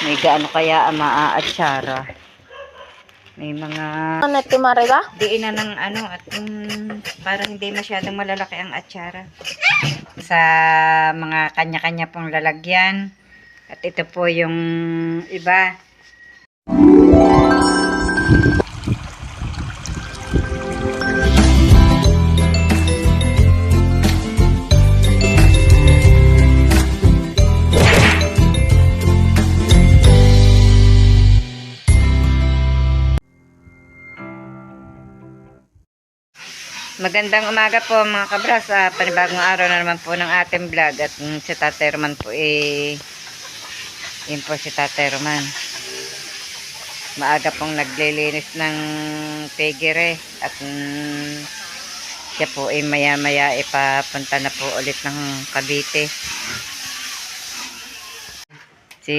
May gaano kaya ang maaatsara. May mga... Ano, tumari ba? Diin na ng ano at parang hindi masyadong malalaki ang atsara. Sa mga kanya-kanya pong lalagyan. At ito po yung iba. Magandang umaga po mga kabras. Panibagong araw na naman po ng ating vlog. At si Tatay Roman po yun po si Tatay Roman. Maaga pong naglilinis ng pigire. At siya po maya maya ipapunta na po ulit ng Cavite. Si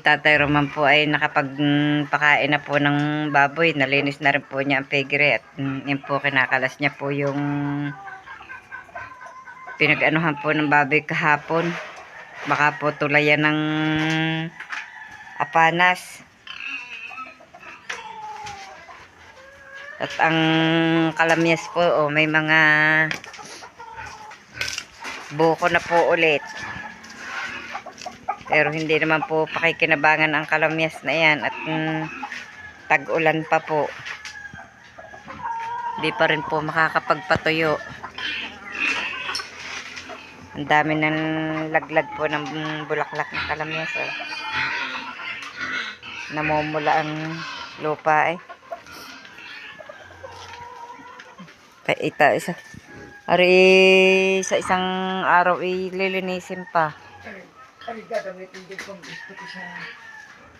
Tatay Roman po ay nakapagpakain na po ng baboy. Nalinis na rin po niya ang pigire. At yun po kinakalas niya po yung pinag-anuhan po ng baboy kahapon. Baka po tulayan ng apanas. At ang kalamyas po, may mga buko na po ulit. Pero hindi naman po pakikinabangan ang kalamyas na yan. At tag-ulan pa po. Hindi pa rin po makakapagpatuyo. Ang dami ng laglag po ng bulaklak ng kalamyas. Oh. Namumula ang lupa eh. Ari sa isang araw lilinisin pa.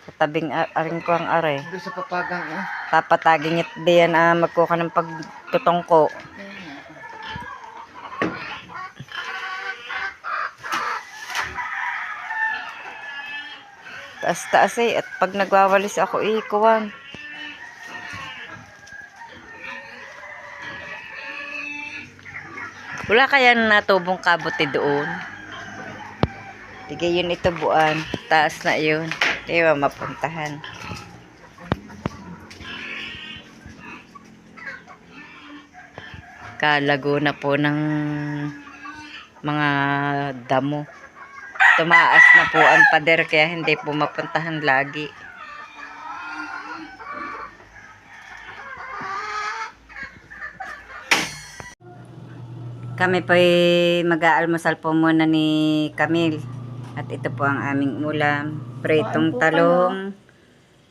Sa tabing aring ko ang are. Doon sa papagang Papatagin it diyan magkuha ng pagtutungko. Taas-taas eh. At pag nagwawalis ako kuwan. Wala kaya natubong kabuti doon. Sige yun ito buwan. Taas na yun. Di ba mapuntahan. Kalago na po ng mga damo. Tumaas na po ang pader kaya hindi po mapuntahan lagi. Kami po mag-aalmusal po muna ni Camille. At ito po ang aming ulam. Pritong talong.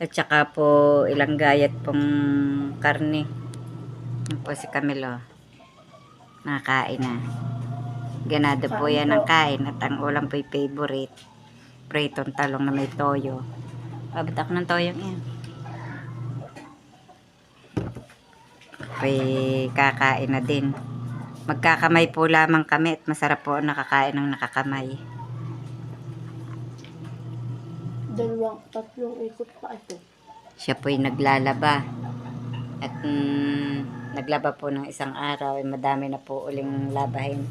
At saka po ilang gayat pong karne. Yan po si Camille. Oh. Nakakain na. Ganado po yan ang kain. At ang ulam po favorite. Pritong talong na may toyo. Abot ako ng toyong yan. Kakain na din. Magkakamay po lamang kami at masarap po nakakain ng nakakamay. Tatlong ikot pa ito. Siya po'y naglalaba. At naglaba po ng isang araw. Madami na po uling labahin.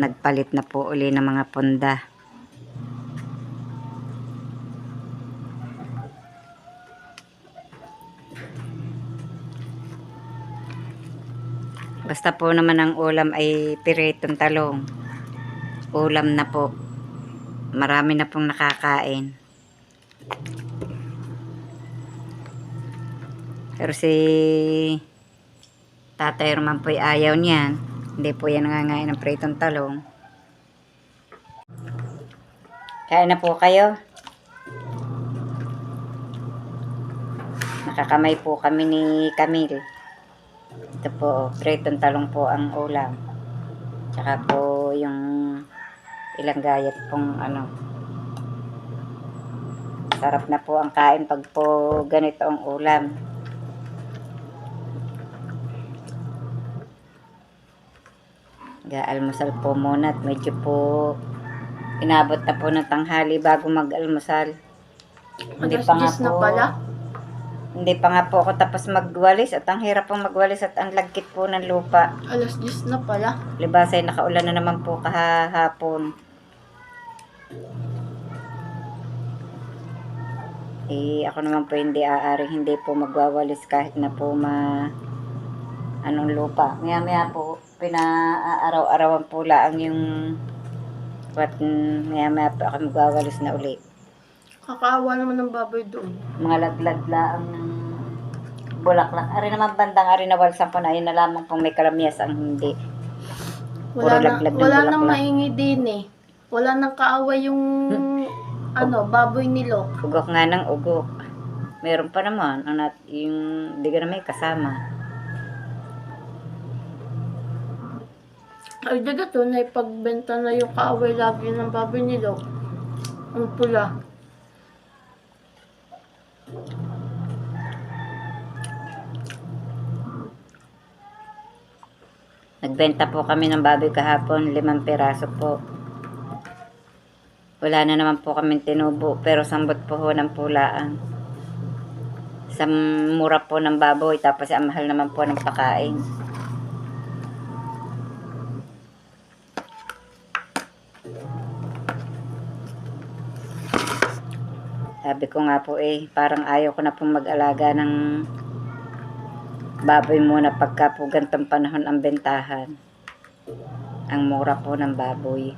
Nagpalit na po uli ng mga punda. Basta po naman ang ulam ay piritong talong. Ulam na po. Marami na pong nakakain. Pero si Tatay Roman po ay ayaw niyan. Hindi po yan nangangain ng piritong talong. Kain na po kayo. Nakakamay po kami ni Camille. Ito po, pritong talong po ang ulam. Tsaka po yung ilang gayat pong sarap na po ang kain pag po ganito ang ulam. Almusal po muna at medyo po inabot na po ng tanghali bago mag-almusal. Hindi pa nga po. Hindi pa nga po ako tapos magwalis at ang hirap pong magwalis at ang lagkit po ng lupa. Alas 10 na pala. Libas ay nakaulan na naman po kahapon. Ako naman po hindi hindi po magwawalis kahit na po anong lupa. Maya po, pinaaraw-arawan po lang yung maya po ako magwawalis na uli. Kakaawa naman ng baboy doon. Mga laglag lang ng bulaklak. Ari naman bandang ari na walsan po na yun na lamang pong may kalamyas ang hindi. Puro laglag ng Wala nang bulaklak. maingi din eh. Wala nang kaaway yung baboy nilok. Ugok nga ng ugok. Meron pa naman yung di ka na may kasama. Ay, daga to, na ipagbenta na yung kaaway lagi ng baboy nilok. Ang pula. Nagbenta po kami ng baboy kahapon, 5 piraso po. Wala na naman po kami tinubo, pero sambot po ho ng pulaan. Sa mura po ng baboy, tapos ang mahal naman po ng pakain. Sabi ko nga po parang ayaw ko na pong mag-alaga ng baboy muna pagka po gantong panahon ang bentahan. Ang mura po ng baboy.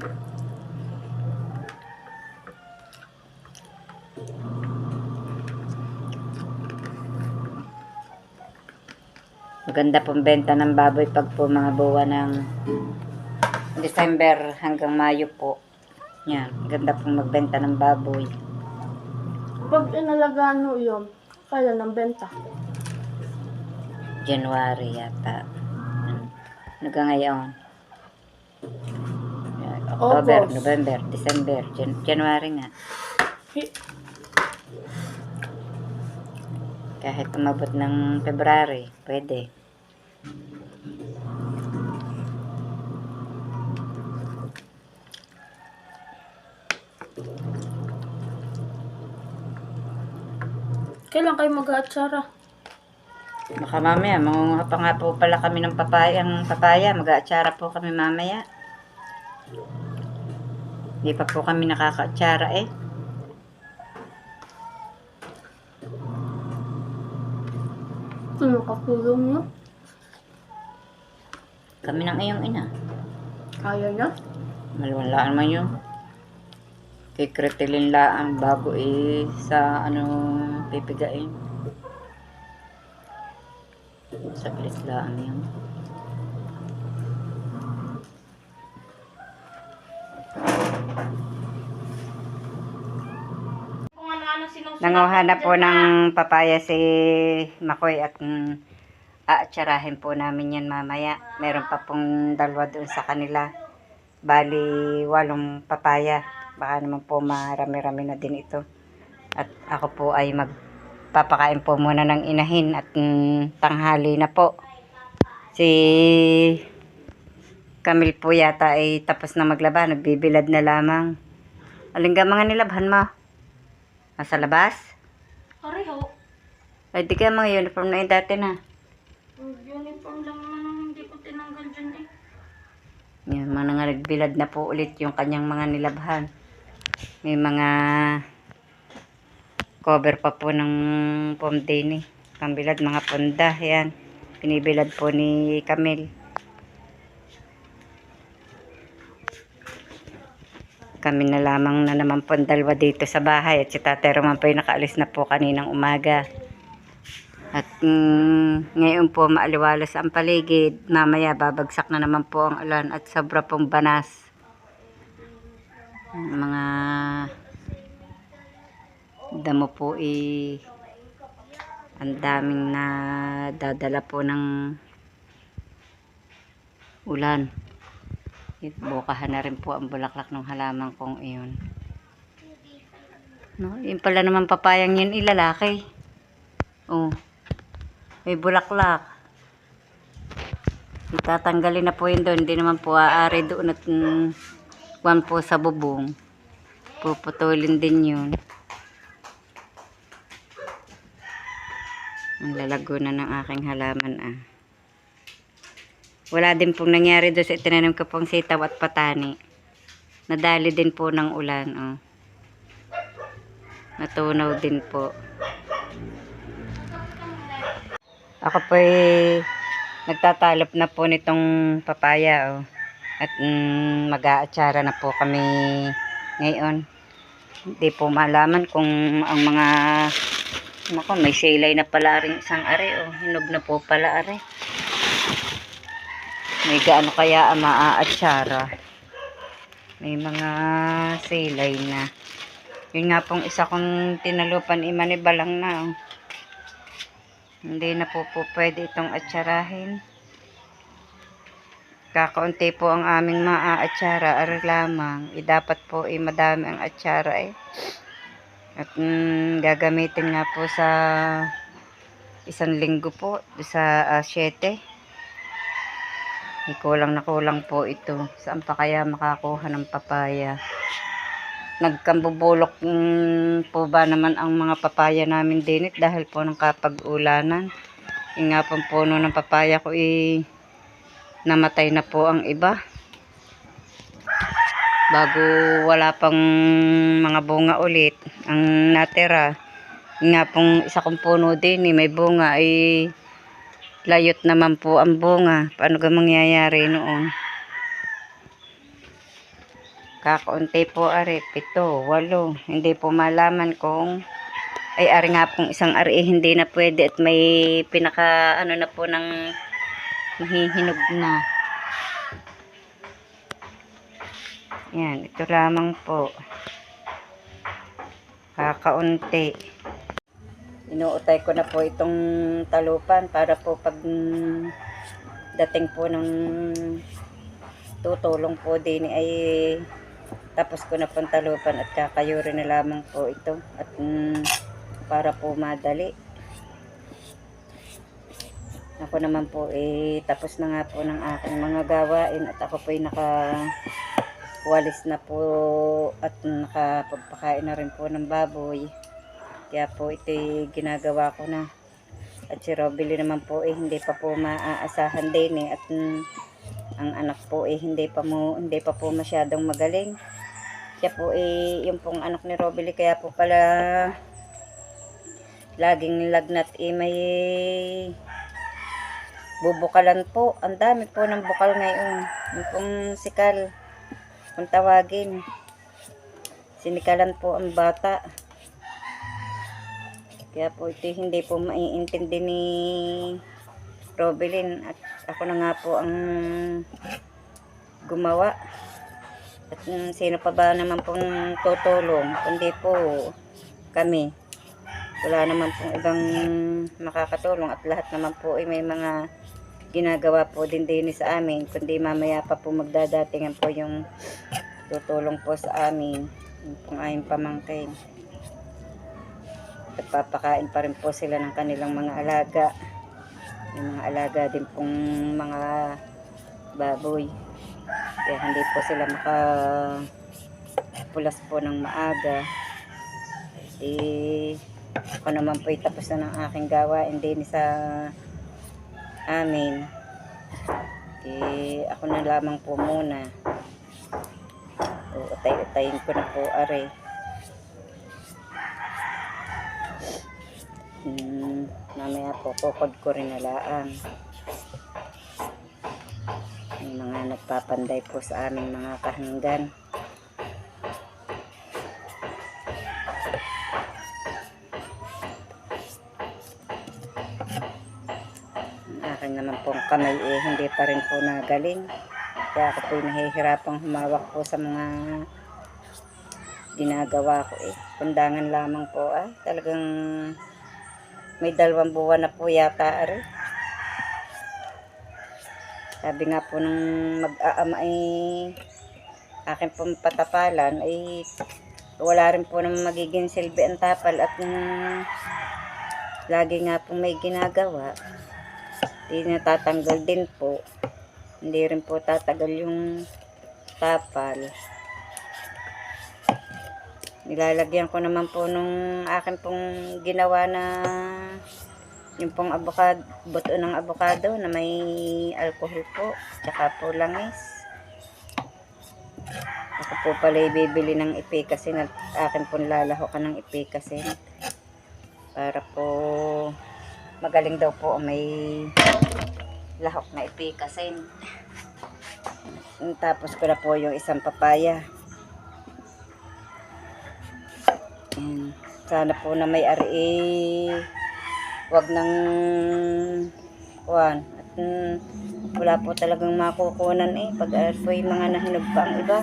Maganda pong benta ng baboy pag po mga buwan ng December hanggang Mayo po. Yan, ganda pong magbenta ng baboy. Pag inalagaan mo yun, kaya ng benta. January yata. Hanggang ngayon. October, August. November, December, January nga. Kahit umabot ng February, pwede. Kailan kayo mag-aatsara? Baka mamaya, mangunguha pa nga po pala kami ng papaya. Mag-aatsara po kami mamaya. Hindi pa po kami nakakaatsara Ano katulong nyo? Kami ng iyong ina. Kaya niya? Malwalaan man yun. Kikretilin laan bago sa pipigain. Saglit laan yun. Nanguha na po ng papaya si Makoy at aatsarahin po namin yan mamaya. Meron pa pong 2 doon sa kanila. Bali, 8 papaya. Baka naman po marami-rami na din ito. At ako po ay magpapakain po muna ng inahin at tanghali na po. Si Camille po yata ay tapos na maglaba. Nagbibilad na lamang. Alin ka mga nilabhan mo? Nasa labas? Pareho. Ay, di kaya mga uniform na yung dati na. Uniform lang naman hindi ko tinanggal dyan eh. Yan, mga nagbilad na po ulit yung kanyang mga nilabhan. May mga cover pa po ng pomdeni. Pambilad, mga punda. Yan. Pinibilad po ni Camille. Kami na lamang na naman po 2 dito sa bahay. At si Tatay Roman po yung nakaalis na po kaninang umaga. At ngayon po maaliwalas ang paligid. Mamaya babagsak na naman po ang ulan at sobra pong banas. Mga damo po ang daming na dadala po ng ulan. Bukahan na rin po ang bulaklak ng halaman kong iyon. No, yun pala naman papayang yun ilalaki. Oh. May bulaklak. Itatanggalin na po yun doon. Hindi naman po aari doon at kuwan po sa bubong. Puputulin din yun. Ang lalago na ng aking halaman Wala din pong nangyari doon sa itinanim ko pong sitaw at patani. Nadali din po ng ulan. Natunaw din po. Ako po nagtatalop na po nitong papaya. Oh. At mag-aatsara na po kami ngayon. Hindi po malaman kung ang mga may silay na pala rin isang are. Oh. Hinog na po pala are. May gaano kaya ang maaatsara. May mga silay na. Yun nga pong isa kong tinalupan imanibalang na. Oh. Hindi na po pwede itong atsarahin. Kakaunti po ang aming maaatsara. Ari lamang. Dapat po madami ang atsara eh. At gagamitin nga po sa isang linggo po. Sa 7. Kulang na kulang po ito. Saan pa kaya makakuha ng papaya? Nagkambubulok po ba naman ang mga papaya namin din dahil po ng kapag-ulanan. Yung nga pong puno ng papaya ko namatay na po ang iba. Bago wala pang mga bunga ulit ang natira. Yung nga pong isa kong puno din may bunga layot naman po ang bunga. Paano ga mangyayari noon? Kakaunti po ari, 7, 8. Hindi po malaman kung ari nga pong isang ari hindi na pwede at may pinaka na po ng mahihinog na. Yan, ito lamang po. Kakaunti. Inuutay ko na po itong talupan para po pag dating po ng tutulong po din ay tapos ko na pong talupan at kakayuri na lamang po ito at para po madali. Ako naman po tapos na nga po ng aking mga gawain at ako po nakawalis na po at nakapagpakain na rin po ng baboy. Kaya po ito ginagawa ko na. At si Robily naman po hindi pa po maaasahan din at ang anak po hindi pa po masyadong magaling. Siya po yung pong anak ni Robily kaya po pala laging lagnat may bubukalan po. Ang dami po ng bukal ngayon. Yung pong sikal kung tawagin. Sinikalan po ang bata. Kaya po ito hindi po maiintindi ni Robilyn at ako na nga po ang gumawa. At sino pa ba naman pong tutulong kundi po kami. Wala naman pong ibang makakatulong at lahat naman po may mga ginagawa po din sa amin kundi mamaya pa po magdadatingan po yung tutulong po sa amin yung pong aming pamangkin. At papakain pa rin po sila ng kanilang mga alaga. Yung mga alaga din pong mga baboy. Kaya hindi po sila makapulas po ng maaga. Ako naman po tapos na ng aking gawain din sa amin. Ako na lamang po muna. Utay-utayin ko na po are. Mamaya po kukod ko rin nalaan. May mga nagpapanday po sa aming mga kahanggan. Ang akin naman pong kamay hindi pa rin po nagaling. Kaya ako po nahihirapang humawak po sa mga ginagawa ko Kundangan lamang po talagang may 2 buwan na po yata are. Sabi nga po nung mag-aama akin pong patapalan wala rin po naman magiging silbi ang tapal at lagi nga po may ginagawa. Hindi natatanggal din po. Hindi rin po tatagal yung tapal. Nilalagyan ko naman po nung akin pong ginawa na yung pong buto ng avocado na may alcohol po tsaka po langis. Ako po pala bibili ng ipikasin at akin po lalahokan ng ipikasin. Para po magaling daw po may lahok na ipikasin. Tapos ko na po yung isang papaya. Ayan. Sana po na may ari wag nang kuwan. At wala po talagang makukunan pag po yung mga nahinog pa ang iba.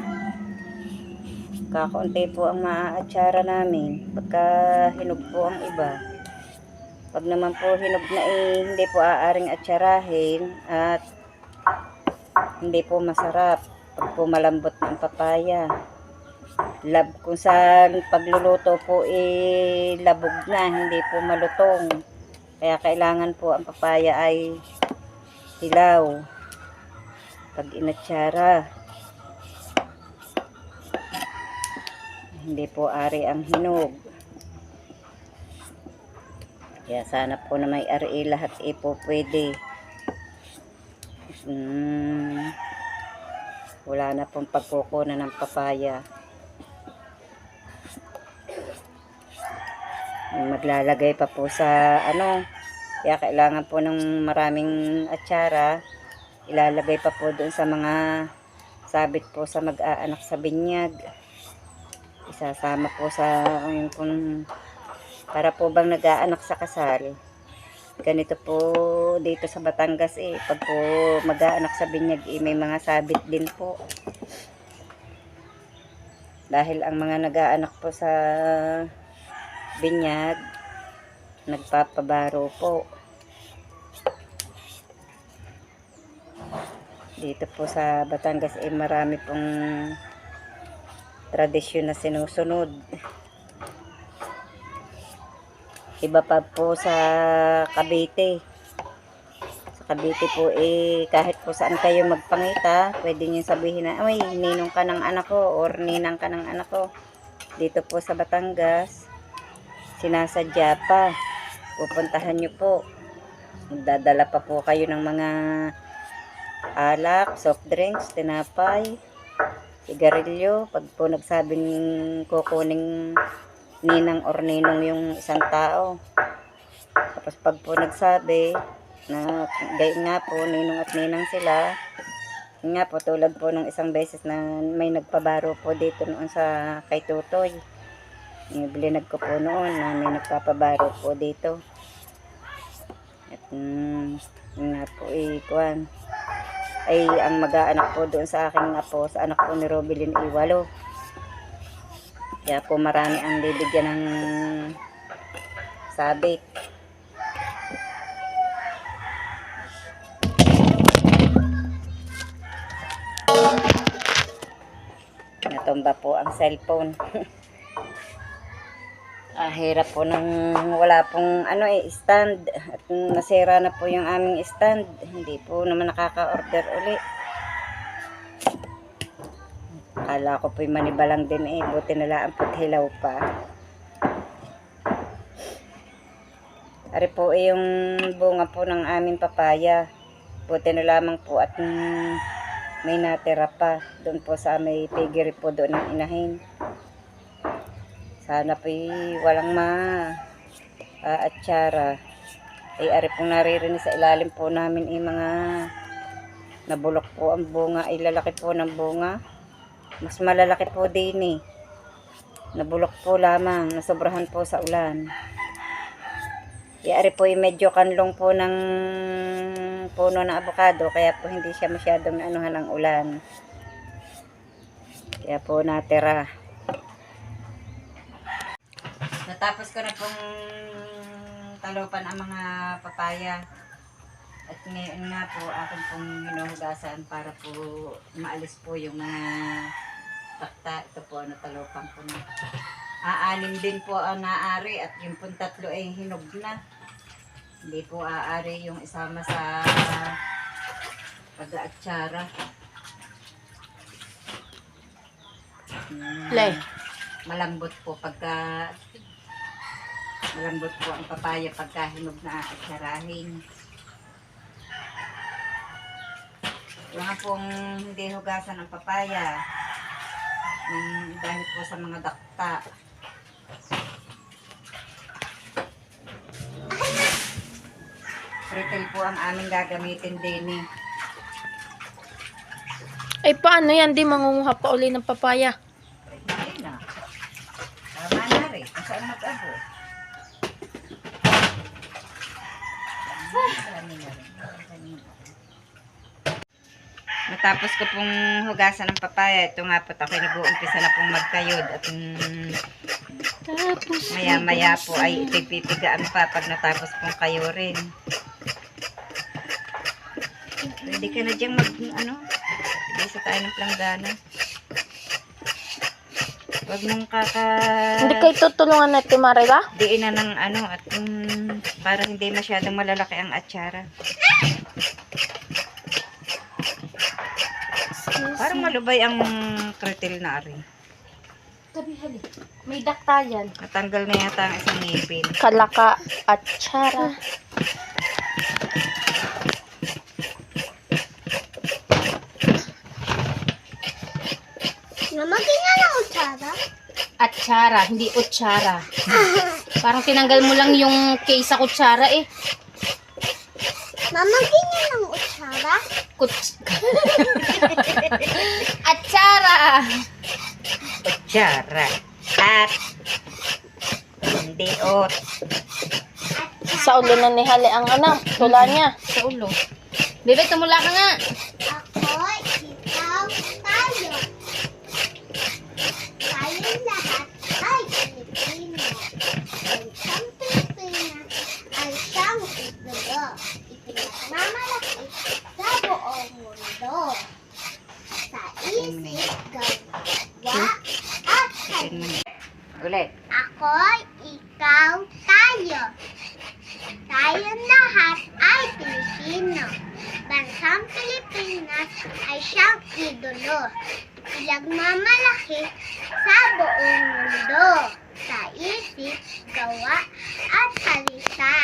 Kakaunti po ang maaatsara namin pagka hinog po ang iba. Pag naman po hinog na hindi po aaring atsarahin at hindi po masarap. Pag po malambot ang papaya. Kung sa pagluluto po labog na, hindi po malutong. Kaya kailangan po ang papaya ay hilaw. Pag inatsara. Hindi po ari ang hinog. Kaya sana po na may ari lahat po pwede. Wala na pong pagkukunan ng papaya. Maglalagay pa po sa kaya kailangan po ng maraming atsara. Ilalagay pa po doon sa mga sabit po sa mag-aanak sa binyag. Isasama po sa para po bang nag-aanak sa kasal. Ganito po dito sa Batangas pag po mag-aanak sa binyag may mga sabit din po. Dahil ang mga nag-aanak po sa binyag nagpapabaro po. Dito po sa Batangas marami pong tradisyon na sinusunod. Iba pa po sa Cavite. Sa Cavite po kahit po saan kayo magpangita, pwede niyo sabihin na, "Ay, ninong ka ng anak ko," or "ninang ka ng anak ko." Dito po sa Batangas, sinasadya pa. Pupuntahan niyo po. Magdadala pa po kayo ng mga alak, soft drinks, tinapay, sigarilyo. Pag po nagsabing kukuning ninang or ninong yung isang tao. Tapos pag po nagsabi na gayon nga po, ninong at ninang sila, yun nga po, tulad po nung isang beses na may nagpabaro po dito noon sa kay Tutoy. Bilinag ko po noon na may nagpapabaro po dito. At yun nga po kuwan. Ay ang mag-aanak po doon sa aking apo, sa anak po ni Robilin Iwalo. Kaya po marami ang bibigyan ng sabit. Natumba po ang cellphone. Hirap po nang wala pong stand. At nasira na po yung aming stand. Hindi po naman nakaka-order uli. Akala ko po yung manibalang din buti na lang po hilaw pa. Ari po yung bunga po ng aming papaya. Buti na lamang po at may natira pa. Doon po sa may piggery po doon ng inahin. Sana po walang atsara. Ari pong naririnig sa ilalim po namin mga nabulok po ang bunga. Lalaki po ng bunga. Mas malalaki po din Nabulok po lamang. Nasobrahan po sa ulan. Ari po medyo kanlong po ng puno ng avocado. Kaya po hindi siya masyadong anuhan ng ulan. Kaya po natira. Natapos ko na pong talupan ang mga papaya. At ngayon nga po, akin pong hinuhugasan para po maalis po yung mga takta. Ito po, talupan ko na. Aanim din po ang naari at yung pong tatlo ay hinog na. Hindi po aari yung isama sa pag-aatsara. Malambot po malambot po ang papaya pagka hinog na aatsarahin. Yung pong hindi hugasan ang papaya, Dahil po sa mga dakta. Pretel po ang aming gagamitin din eh. Ay, paano yan? Di mangunguha pa uli ng papaya. Ayun na. Tama na rin. Kung saan mag-abo. Marami na rin. Matapos ko pong hugasan ng papaya, ito nga po ako nag-uumpisa na pong magkayod at maya-maya po ay ipipigaan pa pag natapos pong kayurin. Pwede ka na diyang isa tayo ng planggana. Huwag mong Hindi kayo tutulungan na Marila? diin na ng at para hindi masyadong malalaki ang atsara. Parang malubay ang kretel na ari. Tabi-hali. May dakta yan. Natanggal na yata ang isang ngipin. Kalaka at tsara. Namagin nga ng utsara. Atsara, hindi utsara. Parang tinanggal mo lang yung case sa kutsara eh. Namagin nga ng utsara. Atsara! Kutsara. At hindi ot. Sa ulo na ni Hali ang tula niya. Sa ulo. Bebe, tumula ka nga. Ako, ikaw, tayo. Tayo lahat ay Pilipino. Ang isang Pilipinas ay siyang idolo. Ipinagmamalaki sa buong mundo. Sa isip, gawa, at halip. Ulit. Ako, ikaw, tayo. Tayong lahat ay Pilipino. Bansang Pilipinas ay siyang idolo. Pinagmamalaki sa buong mundo. Sa isip, gawa, at salita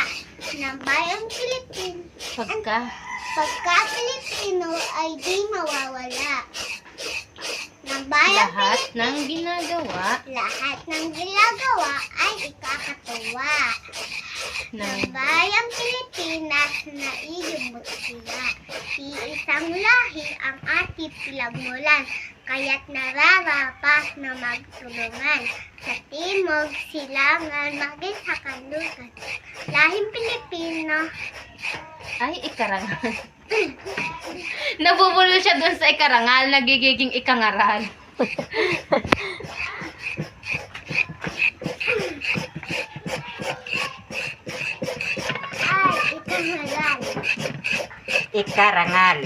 ng bayang Pilipino. Pagka Pilipino ay di mawawala. Ng bayang Lahat ng ginagawa lahat ng ginagawa ay ikakatuwa. Ng bayang Pilipinas na iyong sila. Iisang lahi ang ating pinagmulan, kaya't nararapat na magtulungan. Sa timog, silangan, maging sa kanluran. Lahing Pilipino, ay ikarangal. Nabubulol siya doon sa ikarangal, nagiging ikangaral. ay ikangalan. Ikarangal.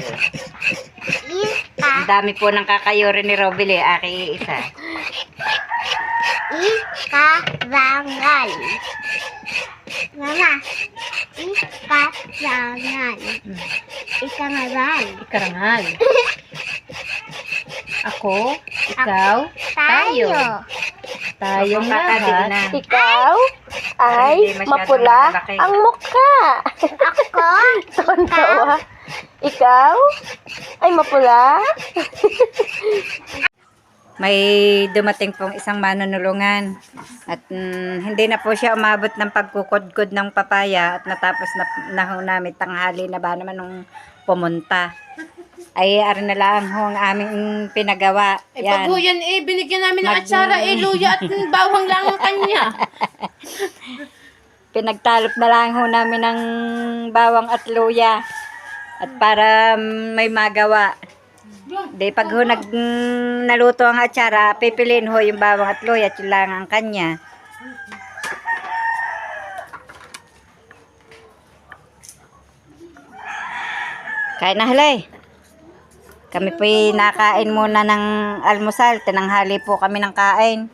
Ang dami po ng kakayurin ni Robel eh. Aki isa. Ikarangal. Mama, ikarangal. Ikangaral. Ikarangal. Ako, ikaw, tayo. Tayong Kakadiin lahat. na. Ikaw ay Hindi masyadong mapula malaki. ang mukha. Ako, Tontawa. Ikaw ay mapula. May dumating pong isang manunulungan at hindi na po siya umabot ng pagkukod-kod ng papaya at natapos na ho namin tanghali na ba naman nung pumunta. Ay, ari na lang ho ang aming pinagawa. Eh, pag yan binigyan namin ng atsara, luya at bawang lang ang kanya. Pinagtalop na lang ho namin ng bawang at luya at para may magawa. Di pag ho naluto ang atsara, pipiliin ho yung bawang at luya at yun lang ang kanya. Kain na halay. Kami po'y nakain muna ng almusal. Tinanghali po kami ng kain.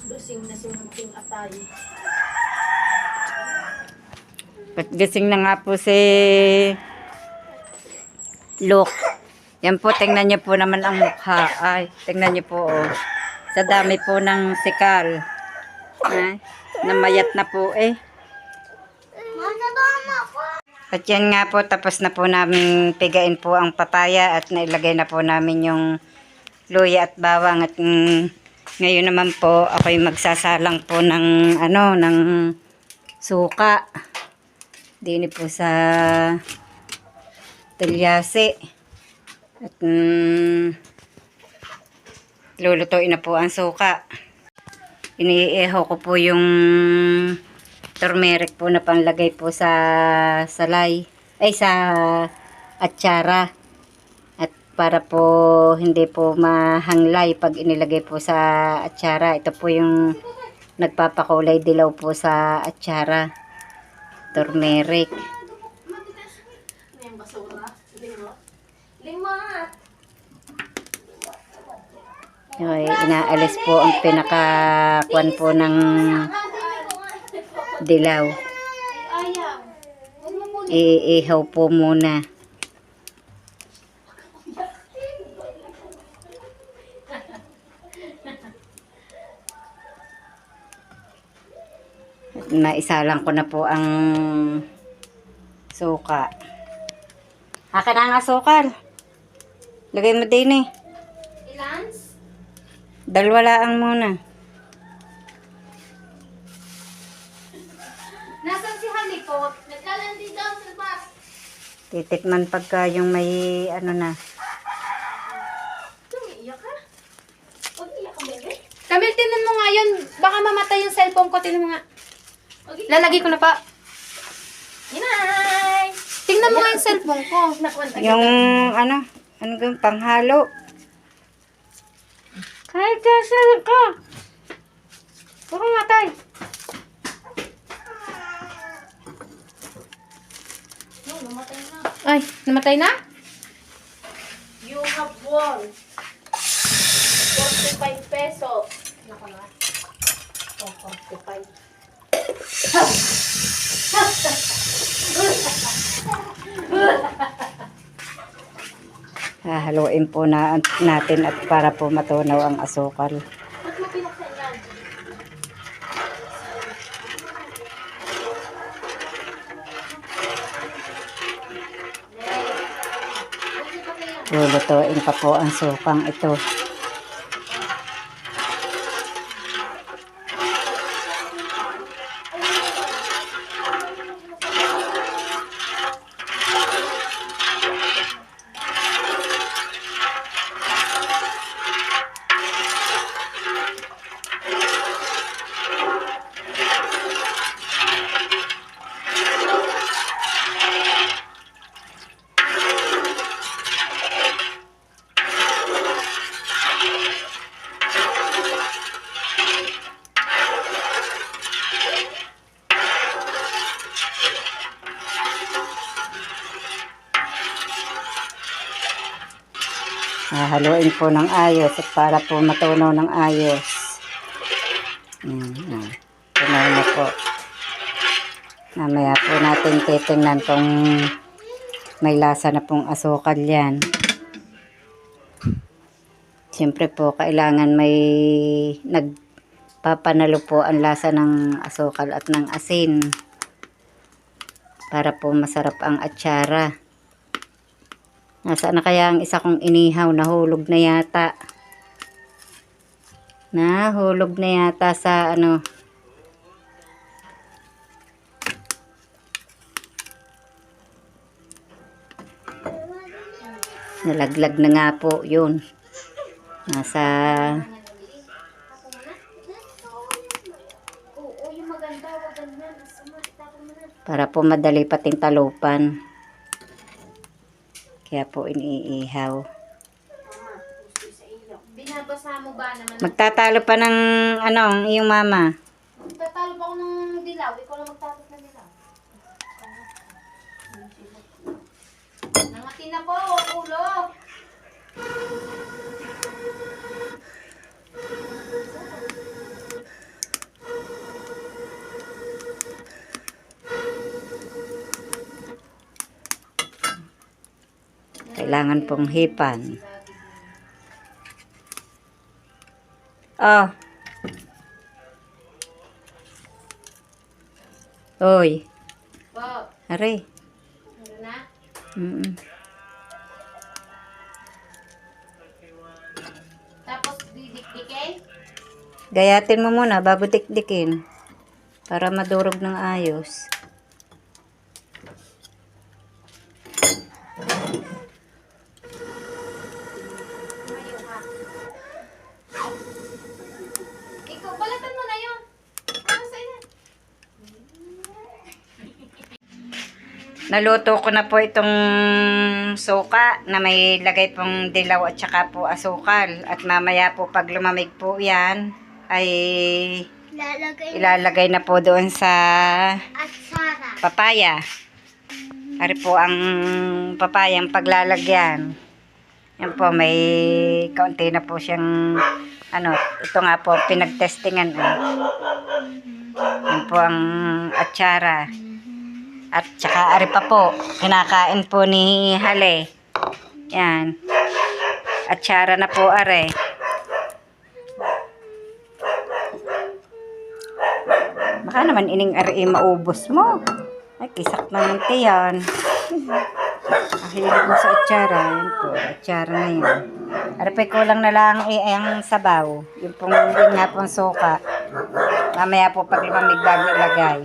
Dusing na si Munting Atay. Gising na nga po si Luke. Yan po, tingnan niyo po naman ang mukha. Ay, tingnan niyo po. Oh. Sa dami po ng sikal. Ay, namayat na po eh. Mama, ako. At yan nga po, tapos na po namin pigain po ang papaya at nailagay na po namin yung luya at bawang. At ngayon naman po, ako'y magsasalang po ng, ng suka. Dini po sa Talyase. At lulutuin na po ang suka. Iniihaw ko po yung turmeric po na panglagay po sa salay, sa atsara. At para po hindi po mahanglay pag inilagay po sa atsara. Ito po yung nagpapakulay dilaw po sa atsara. Turmeric. Okay, inaalis po ang pinakakuan po ng dilaw. Iihaw po muna. Naisalang ko na po ang suka. Akin ang asukal. Lagay mo din eh. Ilans? Dalawa lang muna. Nasaan si Honey po? Naglalandi daw sa bus. Titikman pagka yung may na. Tumiiyak ka? Huwag iyak ka, bebe. Camille, tinan mo nga yun. Baka mamatay yung cellphone ko. Tinan mo nga. Lalagay ko na pa. Inay! Tingnan mo nga yung cellphone ko. Yung ano yung panghalo. Kahit kasi ka. Huwag kang matay. Ay, namatay na? You have won 45 pesos. Nako na. Oh, 45. Hahaluin po natin at para po matunaw ang asukal. Ba't mo pinaksan yan? Lulutuin pa po ang sukang ito. Haluin po ng ayos at para po matunaw ng ayos. Tunaw na po. Mamaya po natin titingnan kung may lasa na pong asukal yan. Siyempre po kailangan may nagpapanalo po ang lasa ng asukal at ng asin. Para po masarap ang atsara. Nasaan na kaya ang isa kong inihaw? Nahulog na yata. Nahulog na yata sa Nalaglag na nga po yun. Nasa Oo, yung maganda, wag ganyan. para po madali pating talupan. Kaya po iniihaw. Binabasa mo ba naman? Magtatalo pa ng ang iyong mama. Magtatalo pa ako ng dilaw. Ikaw lang magtatalo ng dilaw. Nangati na po, ulo. Kailangan pong hipan. Oh. Oy. Po. Are. Mm. Tapos didikdikin. Gayatin mo muna bago dikdikin. Para madurog ng ayos. Ikaw, balatan mo na yun. Ano sa'yo? Naluto ko na po itong suka na may lagay pong dilaw at saka po asukal. At mamaya po pag lumamig po yan, ay ilalagay na po doon sa At Sara. papaya. Ari po ang papayang paglalagyan. Yan po, may kaunti na po siyang ito nga po pinagtestingan. Yan po ang atsara. At saka ari pa po, kinakain po ni Hale. Yan. Atsara na po are. Baka naman ining ari maubos mo. Ay, kisak naman tiyan. Mahilig mo sa atsara. Yan po, atsara na yan. Ari pa kulang na lang ang sabaw. Yung pong yun nga pong suka. Mamaya po pag lumamig bago ilagay.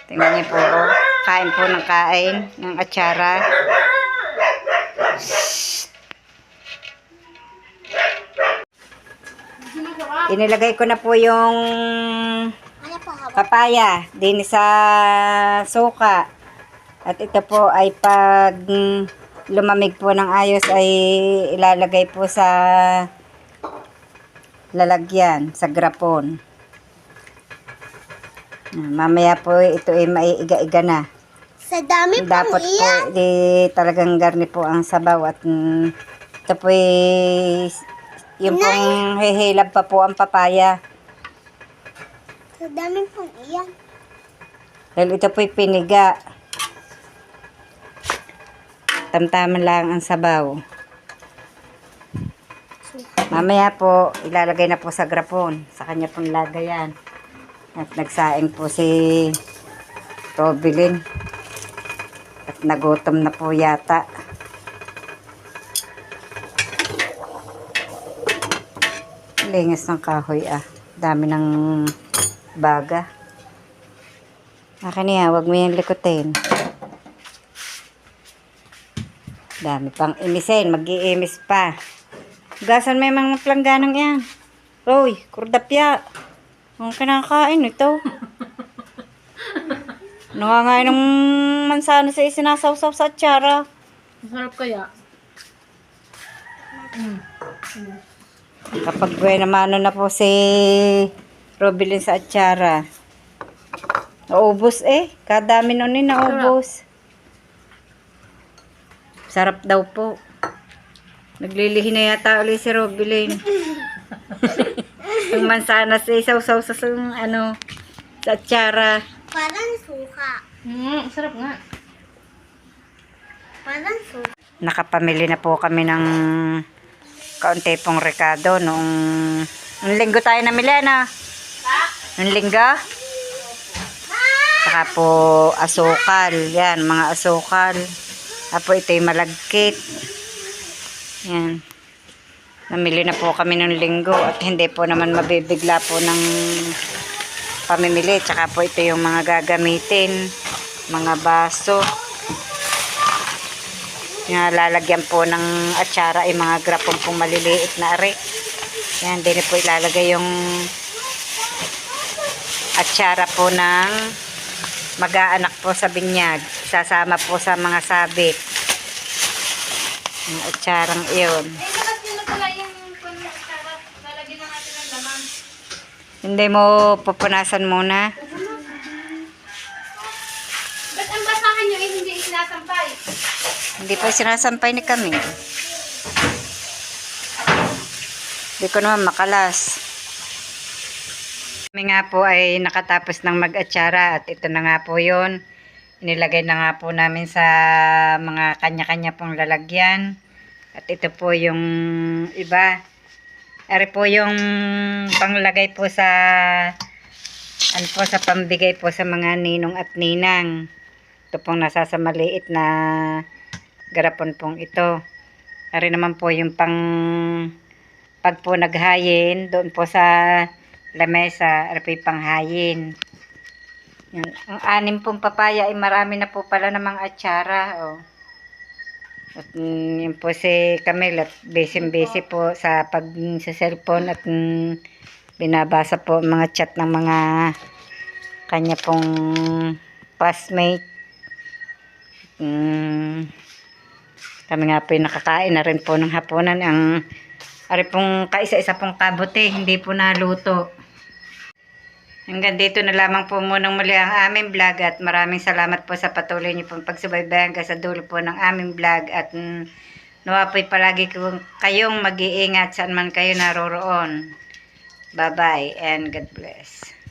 Tingnan niyo po, oh. Kain po ng kain ng atsara. Inilagay ko na po yung Ano po haba? papaya din sa suka. At ito po ay pag lumamig po ng ayos ay ilalagay po sa lalagyan, sa grapon. Mamaya po ito ay maiiga-iga na. Sa dami pang Dapat po iyan. talagang garni po ang sabaw at ito po yung pong hihilab pa po ang papaya. Sa dami pang iyan. Dahil ito po'y piniga. Tamtaman lang ang sabaw. Mamaya po, ilalagay na po sa grapon. Sa kanya pong lagayan. At nagsaing po si Robilin. At nagutom na po yata. Lingas ng kahoy Dami ng baga. Akin niya, huwag mo yung likutin. Dami pang imisin, mag-iimis pa. Gasan may mga plangganang yan. Roy, kurdapya. Ang kinakain ito. Nangangain ng mansana sa isinasawsaw sa atsara. Masarap kaya. Kapag buena mano na po si Robilin sa atsara. Naubos Kadami nun naubos. Sarap daw po. Naglilihi na yata ulit si Robilin. Yung mansanas isaw-saw sa sa atsara. Parang suka. Sarap nga. Parang suka. Nakapamili na po kami ng kaunti pong rekado nung linggo tayo namili nung linggo. Saka po asukal. Yan, mga asukal. Apo ito'y malagkit. Yan. Namili na po kami nung linggo at hindi po naman mabibigla po ng pamimili. Tsaka po ito yung mga gagamitin. Mga baso. Yung lalagyan po ng atsara ay mga grapong pong maliliit na are. Yan, din po ilalagay yung atsara po ng mag-aanak po sa binyag. Sasama po sa mga sabit. Yung atsarang iyon. Lakas nyo na pala yung sarap. Lalagyan na natin ng laman. Hindi mo pupunasan muna. Ba't ang basahan nyo hindi isinasampay? Hindi po sinasampay ni kami. Hindi ko naman makalas. Kami nga po ay nakatapos ng mag-atsara at ito na nga po yun. Inilagay na nga po namin sa mga kanya-kanya pong lalagyan. At ito po yung iba. Ari po yung panglagay po sa Ano po sa pambigay po sa mga ninong at ninang. Ito pong nasa sa maliit na garapon pong ito. Ari naman po yung pang pag po naghayin doon po sa lamesa, ari po yung panghayin. Yan. Ang 6 pong papaya ay marami na po pala namang atsara. Oh. At yun po si Camille at busy po sa sa cellphone at binabasa po ang mga chat ng mga kanya pong classmate. Kami nga po nakakain na rin po ng hapunan. Ang ari pong kaisa-isa pong kabote, hindi po naluto. Hanggang dito na lamang po munang muli ang aming vlog at maraming salamat po sa patuloy niyo pong pagsubaybay hanggang sa dulo po ng aming vlog at nawa po'y palagi kayong mag-iingat saan man kayo naroroon. Bye-bye and God bless.